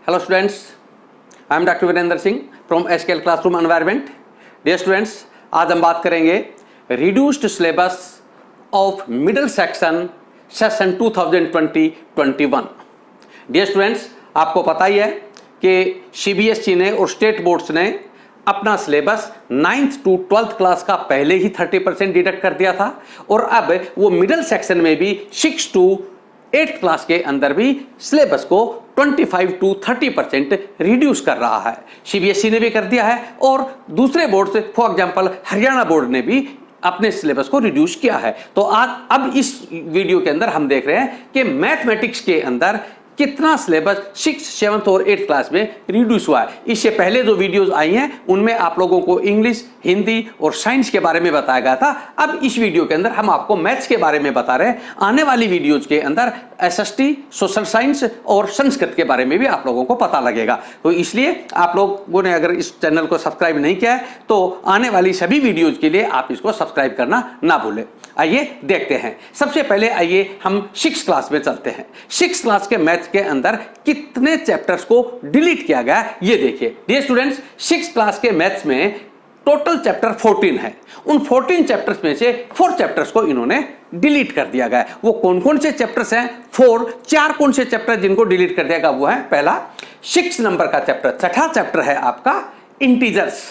Hello students, I am Dr. Virendra Singh from SKL classroom environment. Dear students, आज हम बात करेंगे reduced syllabus of middle section session 2020-21। Dear students, आपको पता ही है कि CBSE ने और स्टेट बोर्ड्स ने अपना syllabus 9th to 12th class का पहले ही 30% डिडक्ट कर दिया था और अब वो मिडिल सेक्शन में भी 6 to 8th क्लास के अंदर भी सिलेबस को 25 to 30% रिड्यूस कर रहा है। CBSE ने भी कर दिया है और दूसरे बोर्ड से, फॉर एग्जांपल हरियाणा बोर्ड ने भी अपने सिलेबस को रिड्यूस किया है। तो आज अब इस वीडियो के अंदर हम देख रहे हैं कि मैथमेटिक्स के अंदर कितना सिलेबस 6th, 7th और 8th क्लास में रिड्यूस हुआ है। इससे पहले जो वीडियोस आई हैं उनमें आप लोगों को इंग्लिश, हिंदी और साइंस के बारे में बताया गया था। अब इस वीडियो के अंदर हम आपको मैथ्स के बारे में बता रहे हैं। आने वाली वीडियोज के अंदर SST, सोशल साइंस और संस्कृत के बारे में भी आप लोगों को पता लगेगा। तो इसलिए आप लोगों ने अगर इस चैनल को सब्सक्राइब नहीं किया है तो आने वाली सभी वीडियोज के लिए आप इसको सब्सक्राइब करना ना भूलें। आइए देखते हैं। सबसे पहले आइए हम 6th क्लास में चलते हैं। 6th क्लास के मैथ्स के अंदर कितने चैप्टर्स को डिलीट किया गया ये देखिए। डियर स्टूडेंट्स, 6th क्लास के मैथ्स में टोटल चैप्टर 14 है। उन 14 चैप्टर्स में से 4 चैप्टर्स को इन्होंने डिलीट कर दिया गया है। वो कौन कौन से चैप्टर्स हैं? 4 कौन से चैप्टर जिनको डिलीट कर दिया गया वो है, पहला 6 नंबर का चैप्टर, छठा चैप्टर है आपका इंटीजर्स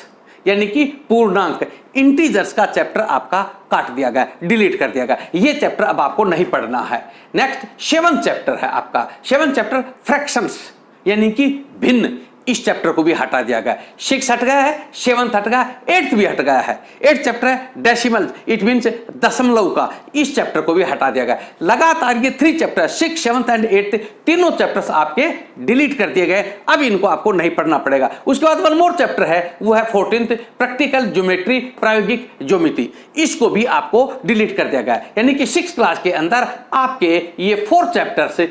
यानी कि पूर्णांक। इंटीजर्स का चैप्टर आपका काट दिया गया, डिलीट कर दिया गया। ये चैप्टर अब आपको नहीं पढ़ना है। नेक्स्ट 7th चैप्टर है आपका, 7th चैप्टर फ्रैक्शंस यानी कि भिन्न। इस चैप्टर को भी हटा दिया गया। 6 हट गया है, 7th हट गया, 8th भी हट गया है। 8th चैप्टर है डेसिमल, इट मींस दशमलव का, इस चैप्टर को भी हटा दिया गया। लगातार ये 3 चैप्टर 6, 7th एंड 8th तीनों चैप्टर्स आपके डिलीट कर दिए गए। अब इनको आपको नहीं पढ़ना पड़ेगा। उसके बाद वन मोर चैप्टर है, वो है 14th प्रैक्टिकल ज्योमेट्री, प्रायोगिक ज्योमिति। इसको भी आपको डिलीट कर दिया गया। यानी कि 6th क्लास के अंदर आपके ये 4 चैप्टर्स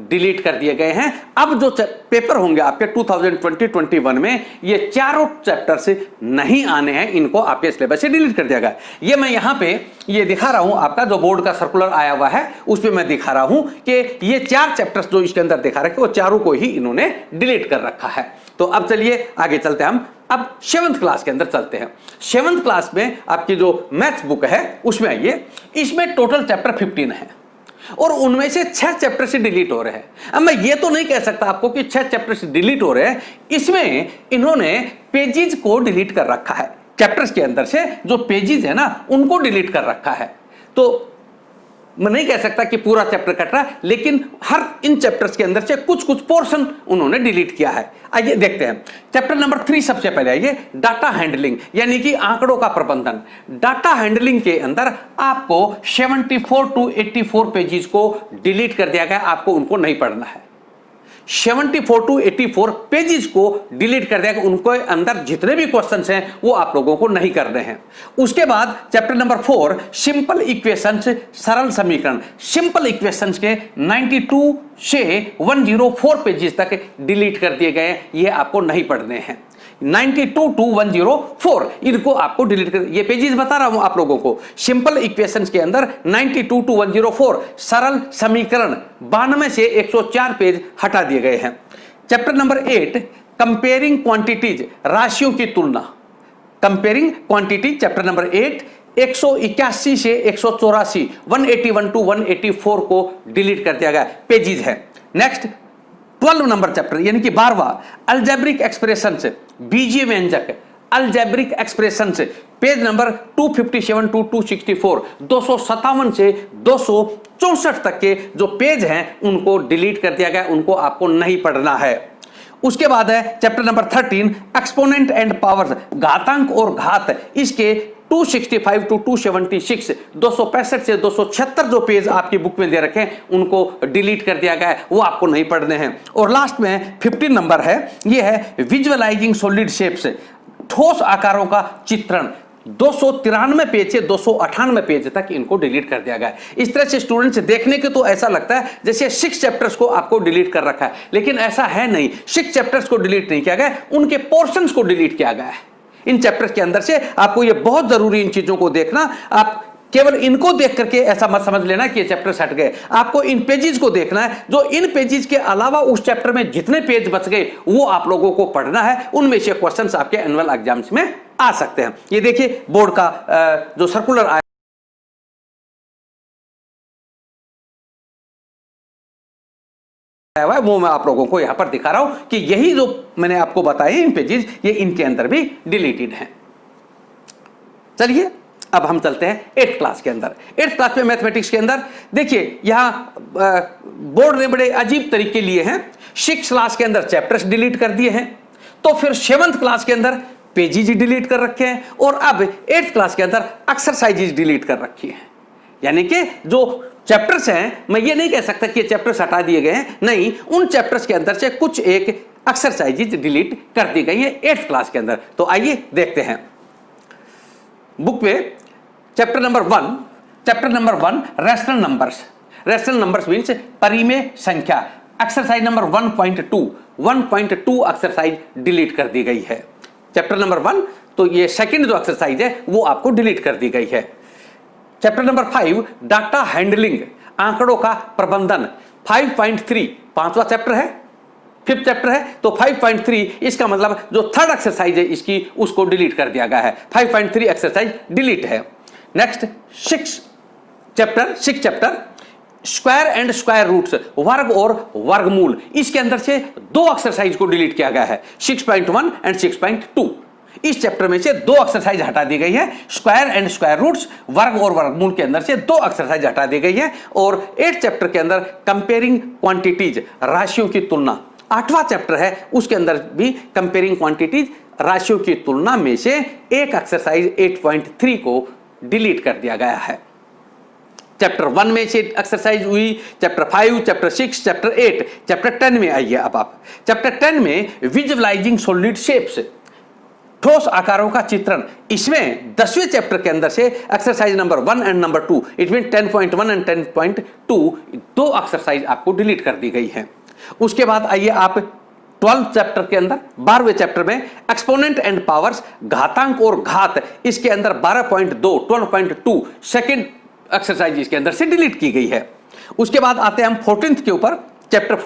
डिलीट कर दिए गए हैं। अब जो पेपर होंगे आपके 2020-21 में ये चारों चैप्टर्स नहीं आने हैं, इनको आपके सिलेबस से डिलीट कर दिया गया। ये मैं यहाँ पे ये दिखा रहा हूँ, आपका जो बोर्ड का सर्कुलर आया हुआ है उस पे मैं दिखा रहा हूँ कि ये 4 चैप्टर्स जो इसके अंदर दिखा रखे वो चारों को ही इन्होंने डिलीट कर रखा है। तो अब चलिए आगे चलते हैं। हम अब 7th क्लास के अंदर चलते हैं। 7th क्लास में आपकी जो मैथ्स बुक है उसमें आइए, इसमें टोटल चैप्टर 15 है और उनमें से 6 चैप्टर से डिलीट हो रहे हैं। अब मैं ये तो नहीं कह सकता आपको कि 6 चैप्टर से डिलीट हो रहे हैं, इसमें इन्होंने पेजेस को डिलीट कर रखा है। चैप्टर्स के अंदर से जो पेजेस है ना उनको डिलीट कर रखा है। तो मैं नहीं कह सकता कि पूरा चैप्टर कट रहा है, लेकिन हर इन चैप्टर्स के अंदर से कुछ कुछ पोर्शन उन्होंने डिलीट किया है। आइए देखते हैं। चैप्टर नंबर 3 सबसे पहले आइए, डाटा हैंडलिंग यानी कि आंकड़ों का प्रबंधन। डाटा हैंडलिंग के अंदर आपको 74 to 84 पेजेस को डिलीट कर दिया गया। आपको उनको नहीं पढ़ना है। 74 to 84 पेजेस को डिलीट कर दिया। उनके अंदर जितने भी क्वेश्चंस हैं वो आप लोगों को नहीं करने हैं। उसके बाद चैप्टर नंबर 4 सिंपल इक्वेशंस, सरल समीकरण। सिंपल इक्वेशंस के 92 से 104 पेजेस तक डिलीट कर दिए गए। ये आपको नहीं पढ़ने हैं। 92 to 104 इनको आपको डिलीट कर, ये पेजेस बता रहा हूं आप लोगों को। सिंपल इक्वेशंस के अंदर 92 to 104, सरल समीकरण 92 से 104 पेज हटा दिए गए हैं। चैप्टर नंबर 8 कंपेयरिंग क्वांटिटीज, राशियों की तुलना। कंपेयरिंग क्वांटिटी चैप्टर नंबर 8 181 से 184, 181 to 184 को डिलीट कर दिया गया, पेजेस है। नेक्स्ट 12 नंबर चैप्टर यानी कि 12वां अलजेब्रिक एक्सप्रेशंस, बीजीय व्यंजक, algebraic expressions, page number 257 to 264, 257 से 264 तक के जो पेज हैं उनको डिलीट कर दिया गया। उनको आपको नहीं पढ़ना है। उसके बाद है chapter number 13 exponent and powers, घातांक और घात। इसके 265 to 276, 265 से 276 जो पेज आपकी बुक में दे रखे हैं उनको डिलीट कर दिया गया है। वो आपको नहीं पढ़ने हैं। और लास्ट में 15 नंबर है, ये है विजुअलाइजिंग सॉलिड शेप्स, ठोस आकारों का चित्रण। 293 पेज से 298 पेज तक इनको डिलीट कर दिया गया है। इस तरह से स्टूडेंट्स देखने के तो ऐसा लगता है जैसे 6 चैप्टर्स को आपको डिलीट कर रखा है, लेकिन ऐसा है नहीं। 6 चैप्टर्स को डिलीट नहीं किया गया, उनके पोर्शंस को डिलीट किया गया है। इन चैप्टर्स के अंदर से आपको ये बहुत जरूरी इन चीजों को देखना। आप केवल इनको देख करके ऐसा मत समझ लेना कि ये चैप्टर हट गए। आपको इन पेजेस को देखना है, जो इन पेजेस के अलावा उस चैप्टर में जितने पेज बच गए वो आप लोगों को पढ़ना है। उनमें से क्वेश्चंस आपके एनुअल एग्जाम्स में आ सकते हैं। ये देखिए बोर्ड का जो सर्कुलर आया हुआ है वो मैं आप लोगों को यहां पर दिखा रहा हूं कि यही जो मैंने आपको बताए इन पेजेस, ये इनके अंदर भी डिलीटेड हैं। चलिए अब हम चलते हैं 8th क्लास के अंदर। 8th क्लास में मैथमेटिक्स के अंदर देखिए यहां बोर्ड ने बड़े अजीब तरीके लिए हैं। 6th क्लास के अंदर चैप्टर्स डिलीट कर दिए हैं, तो फिर 7th क्लास के अंदर पेजेस डिलीट कर रखे हैं, और अब 8th क्लास के अंदर एक्सरसाइजेज डिलीट कर रखी हैं। यानी कि जो चैप्टर्स हैं, मैं ये नहीं कह सकता कि ये चैप्टर्स हटा दिए गए हैं, नहीं, उन चैप्टर्स के अंदर से कुछ एक एक्सरसाइजेज डिलीट कर दी गई है 8th क्लास के अंदर। तो आइए देखते हैं बुक पे chapter number 1 rational numbers means परिमेय संख्या, एक्सरसाइज नंबर 1.2 एक्सरसाइज डिलीट कर दी गई है। चैप्टर नंबर 1, तो ये सेकंड जो एक्सरसाइज है वो आपको डिलीट कर दी गई है। चैप्टर नंबर 5 डाटा हैंडलिंग, आंकड़ों का प्रबंधन, 5.3 पांचवा चैप्टर है, 5th चैप्टर है, तो 5.3 इसका मतलब जो थर्ड एक्सरसाइज है इसकी, उसको डिलीट कर दिया गया है। 5.3 एक्सरसाइज डिलीट है। Next 6th chapter square and square roots, वर्ग और वर्गमूल, इसके अंदर से 2 एक्सरसाइज को डिलीट किया गया है, 6.1 एंड 6.2। इस चैप्टर में से 2 एक्सरसाइज हटा दी गई है। स्क्वायर एंड स्क्वायर रूट्स, वर्ग और वर्गमूल के अंदर से 2 एक्सरसाइज हटा दी गई है। और 8th चैप्टर के अंदर कंपेयरिंग क्वांटिटीज, राशियों की तुलना, 8वां चैप्टर है, उसके अंदर भी कंपेयरिंग क्वांटिटीज, राशियों की तुलना में से एक एक्सरसाइज 8.3 को डिलीट कर दिया गया है। चैप्टर 1 में से एक्सरसाइज हुई, चैप्टर 5, चैप्टर 6, चैप्टर 8, चैप्टर 10 में आइए। अब आप चैप्टर 10 में विजुअलाइजिंग सॉलिड शेप्स, ठोस आकारों का चित्रण, इसमें 10वें चैप्टर के अंदर से exercise number 1 and number 2, it mean 10.1 and 10.2, 2 exercise आपको डिलीट कर दी गई है। उसके बाद आइए आप 12th चैप्टर के अंदर, 12वें चैप्टर में एक्सपोनेंट एंड पावर्स, घातांक और घात, इसके अंदर 12.2 12.2 सेकंड एक्सरसाइज इसके अंदर से डिलीट की गई है। उसके बाद आते हैं हम 14th के ऊपर, चैप्टर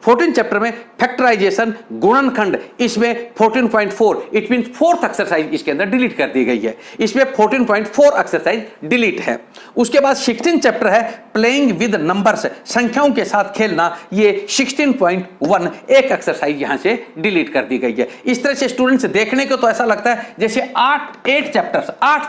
14 चैप्टर में फैक्टराइजेशन, गुणनखंड, इसमें 14.4 इट मीन 4th एक्सरसाइज इसके अंदर डिलीट कर दी गई है। इसमें 14.4 एक्सरसाइज डिलीट है। उसके बाद 16th चैप्टर है प्लेइंग विद नंबर्स, संख्याओं के साथ खेलना, ये 16.1 एक एक्सरसाइज यहां से डिलीट कर दी गई है। इस तरह से स्टूडेंट्स देखने को तो ऐसा लगता है जैसे 8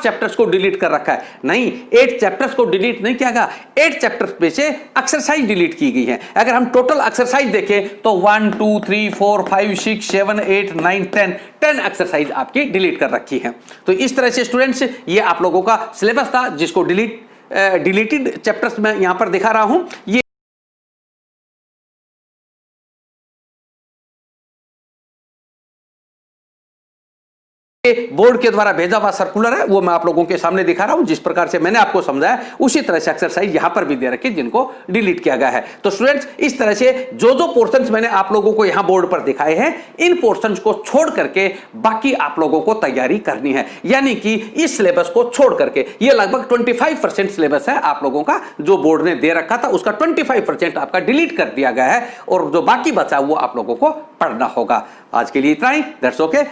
चैप्टर्स को डिलीट कर रखा है, नहीं, 8 चैप्टर्स को डिलीट नहीं किया गया, 8 चैप्टर्स में से एक्सरसाइज डिलीट की गई है। अगर हम टोटल एक्सरसाइज देखें तो 1 2 3 4 5 6 7 8 9 10 एक्सरसाइज आपकी डिलीट कर रखी है। तो इस तरह से स्टूडेंट्स ये आप लोगों का सिलेबस था, जिसको डिलीटेड चैप्टर्स में यहां पर दिखा रहा हूं। ये बोर्ड के द्वारा भेजा हुआ सर्कुलर है, वो मैं आप लोगों के सामने दिखा रहा हूं। जिस प्रकार से मैंने आपको समझाया उसी तरह से एक्सरसाइज यहां पर भी दे रखी जिनको डिलीट किया गया है। तो स्टूडेंट्स इस तरह से जो पोर्शंस मैंने आप लोगों को यहां बोर्ड पर दिखाए हैं, इन पोर्शंस को छोड़ करके बाकी आप लोगों को तैयारी करनी है। यानी कि इस सिलेबस को छोड़ करके, ये लगभग 25% सिलेबस है आप लोगों का, जो बोर्ड ने दे रखा था उसका 25% आपका डिलीट कर दिया गया है, और जो बाकी बचा वो आप लोगों को पढ़ना होगा। आज के लिए इतना ही, दैट्स ओके।